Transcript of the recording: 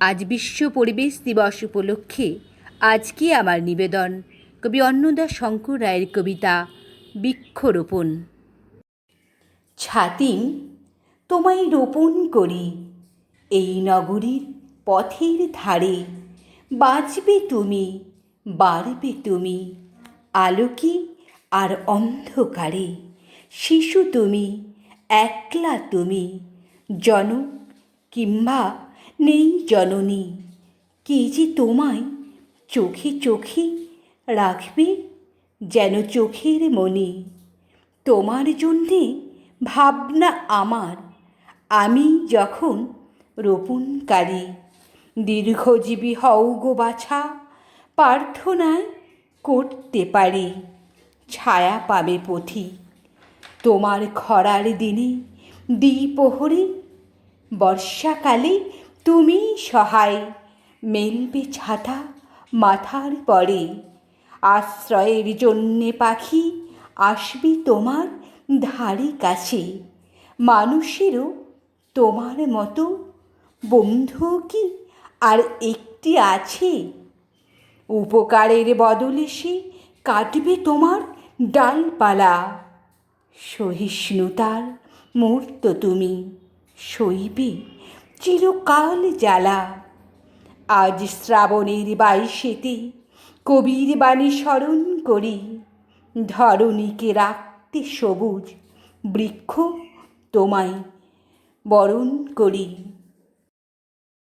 আজ বিশ্ব পরিবেশ দিবস উপলক্ষে আজকে আমার নিবেদন কবি অন্নদা শঙ্কর রায়ের কবিতা বৃক্ষরোপণ। ছাতিম তোমায় রোপণ করি এই নগরীর পথের ধারে, বাঁচবে তুমি, বাড়বে তুমি, আলোকে আর অন্ধকারে। শিশু তুমি, একলা তুমি, জনক কিংবা নেই জননী, কে যে তোমায় চোখে চোখে রাখবে যেন চোখের মণি। তোমার জন্যে ভাবনা আমার, আমি যখন রোপণকারী। দীর্ঘজীবী হও গো বাছা, প্রার্থনায় করতে পারি ছায়া পাবে পথি তোমার খরার দিনে দ্বিপ্রহরে। বর্ষাকালে তুমি সহায়, মেলবে ছাতা মাথার পরে। আশ্রয়ের জন্যে পাখি আসবে তোমার ধারে কাছে। মানুষেরও তোমার মতো বন্ধু কি আর একটি আছে? উপকারের বদলে সে কাটবে তোমার ডালপালা। সহিষ্ণুতার মূর্ত তুমি, সইবে চিরকাল জ্বালা। আজ শ্রাবণের 22তে কবির বাণী স্মরণ করি, ধরণীকে রাখতে সবুজ বৃক্ষ তোমায় বরণ করি।